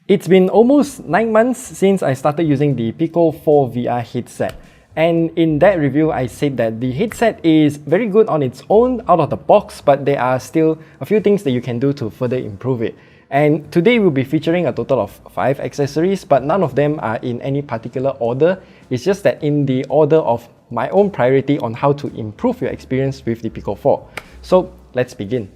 It's been almost 9 months since I started using the PICO 4 VR headset. And in that review, I said that the headset is very good on its own out of the box, but there are still a few things that you can do to further improve it. And today we'll be featuring a total of 5 accessories, but none of them are in any particular order. It's just that in the order of my own priority on how to improve your experience with the PICO 4. So let's begin.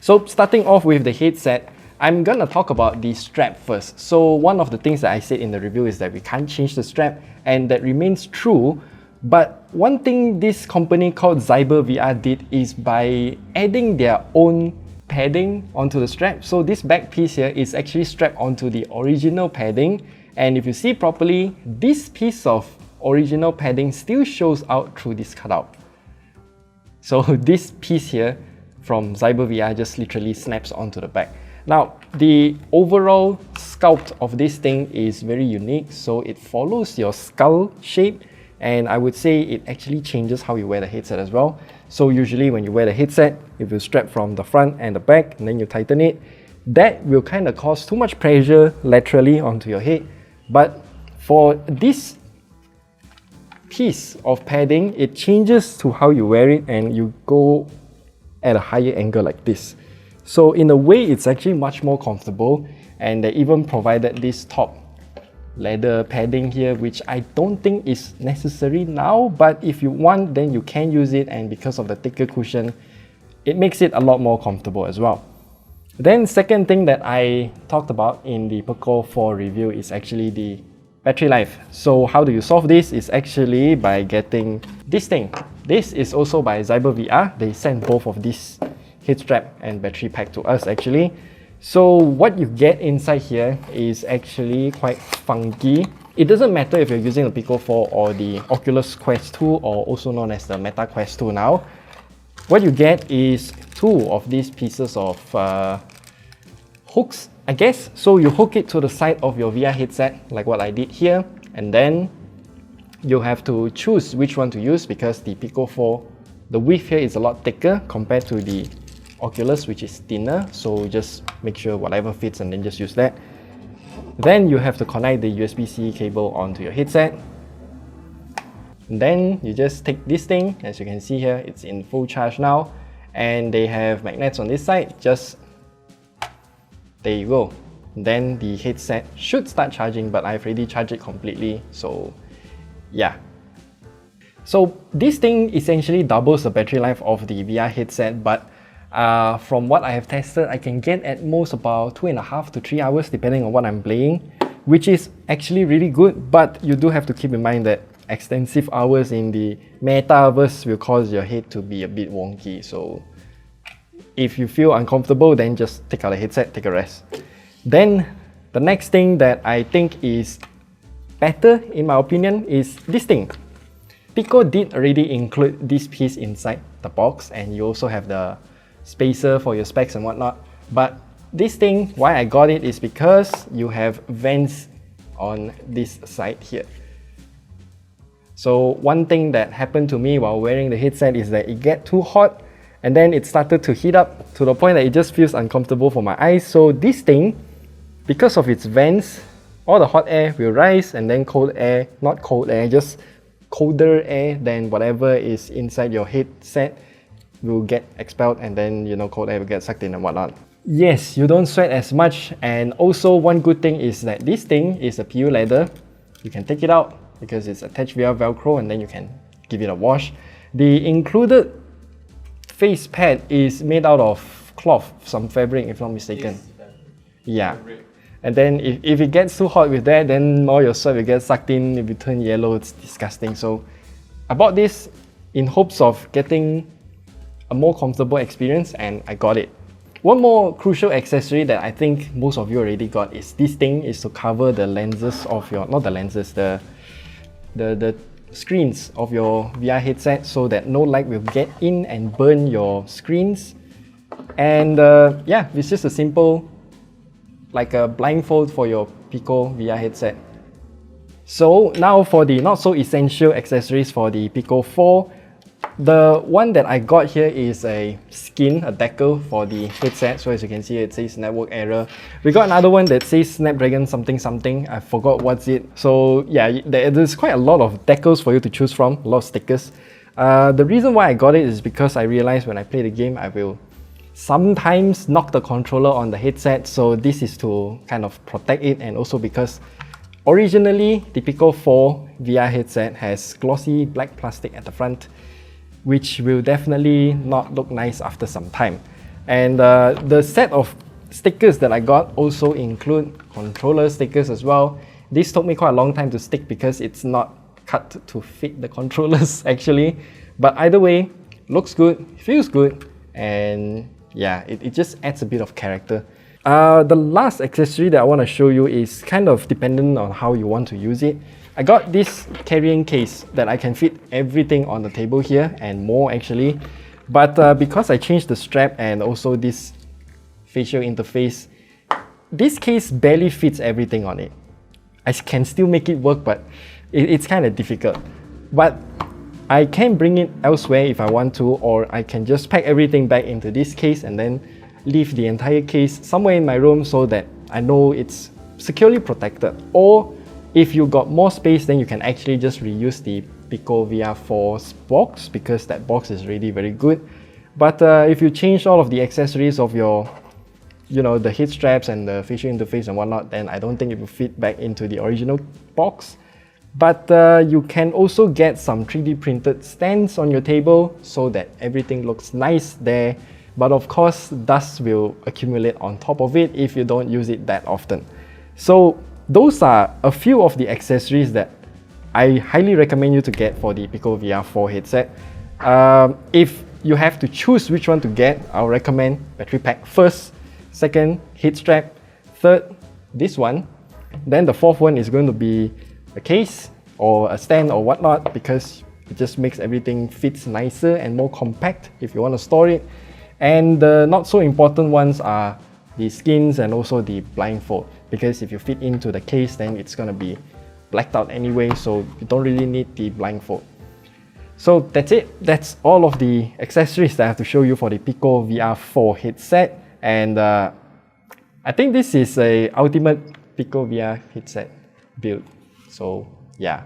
So starting off with the headset, I'm gonna talk about the strap first. So one of the things that I said in the review is that we can't change the strap, and that remains true. But one thing this company called Cyber VR did is by adding their own padding onto the strap. So this back piece here is actually strapped onto the original padding, and if you see properly, this piece of original padding still shows out through this cutout. So this piece here from Cyber VR just literally snaps onto the back. Now, the overall sculpt of this thing is very unique, so it follows your skull shape, and I would say it actually changes how you wear the headset as well. So usually when you wear the headset, if you strap from the front and the back and then you tighten it, that will kind of cause too much pressure laterally onto your head. But for this piece of padding, it changes to how you wear it and you go at a higher angle like this. So in a way, it's actually much more comfortable, and they even provided this top leather padding here, which I don't think is necessary now, but if you want, then you can use it, and because of the thicker cushion, it makes it a lot more comfortable as well. Then second thing that I talked about in the PICO 4 review is actually the battery life. So how do you solve this? Is actually by getting this thing. This is also by Cyber VR. They sent both of these head strap and battery pack to us actually. So what you get inside here is actually quite funky. It doesn't matter if you're using the PICO 4 or the Oculus Quest 2, or also known as the Meta Quest 2 now. What you get is 2 of these pieces of hooks, I guess. So you hook it to the side of your VR headset like what I did here, and then you have to choose which one to use because the PICO 4, the width here is a lot thicker compared to the Oculus, which is thinner, so just make sure whatever fits and then just use that. Then you have to connect the USB-C cable onto your headset. And then you just take this thing, as you can see here, it's in full charge now, and they have magnets on this side, just there you go. Then the headset should start charging, but I've already charged it completely, so yeah. So this thing essentially doubles the battery life of the VR headset, but from what I have tested, I can get at most about 2.5 to 3 hours depending on what I'm playing, which is actually really good. But you do have to keep in mind that extensive hours in the metaverse will cause your head to be a bit wonky. So if you feel uncomfortable, then just take out the headset, take a rest. Then the next thing that I think is better in my opinion is this thing. PICO did already include this piece inside the box, and you also have the spacer for your specs and whatnot. But this thing, why I got it is because you have vents on this side here. So one thing that happened to me while wearing the headset is that it get too hot, and then it started to heat up to the point that it just feels uncomfortable for my eyes. So this thing, because of its vents, all the hot air will rise, and then cold air, not cold air, just colder air than whatever is inside your headset will get expelled, and then cold air will get sucked in and whatnot. Yes, you don't sweat as much, and also one good thing is that this thing is a PU leather. You can take it out because it's attached via Velcro, and then you can give it a wash. The included face pad is made out of cloth, some fabric if not mistaken. Yeah. And then if it gets too hot with that, then all your sweat will get sucked in, it will turn yellow, it's disgusting. So I bought this in hopes of getting a more comfortable experience, and I got it. One more crucial accessory that I think most of you already got is this thing, is to cover the lenses of your, not the lenses, the screens of your VR headset, so that no light will get in and burn your screens. And yeah, it's just a simple, like a blindfold for your PICO VR headset. So now for the not so essential accessories for the PICO 4, The one that I got here is a skin, a decal for the headset. So as you can see, it says network error. We got another one that says Snapdragon something something. I forgot what's it. So yeah, there's quite a lot of decals for you to choose from, a lot of stickers. The reason why I got it is because I realized when I play the game, I will sometimes knock the controller on the headset. So this is to kind of protect it, and also because originally the PICO 4 VR headset has glossy black plastic at the front, which will definitely not look nice after some time. And the set of stickers that I got also include controller stickers as well. This took me quite a long time to stick because it's not cut to fit the controllers actually. But either way, looks good, feels good, and yeah, it just adds a bit of character. The last accessory that I want to show you is kind of dependent on how you want to use it. I got this carrying case that I can fit everything on the table here and more actually. But because I changed the strap and also this facial interface, this case barely fits everything on it. I can still make it work, but it's kind of difficult. But I can bring it elsewhere if I want to, or I can just pack everything back into this case and then leave the entire case somewhere in my room so that I know it's securely protected. Or if you got more space, then you can actually just reuse the PICO VR4's box, because that box is really very good. But if you change all of the accessories of your, the head straps and the facial interface and whatnot, then I don't think it will fit back into the original box. But you can also get some 3D printed stands on your table so that everything looks nice there. But of course, dust will accumulate on top of it if you don't use it that often. So those are a few of the accessories that I highly recommend you to get for the PICO VR4 headset. If you have to choose which one to get, I'll recommend battery pack first, second, head strap, third, this one. Then the fourth one is going to be a case or a stand or whatnot, because it just makes everything fits nicer and more compact if you want to store it. And the not so important ones are the skins and also the blindfold, because if you fit into the case, then it's going to be blacked out anyway, so you don't really need the blindfold. So that's it. That's all of the accessories that I have to show you for the PICO VR4 headset. And I think this is a ultimate PICO VR headset build. So yeah.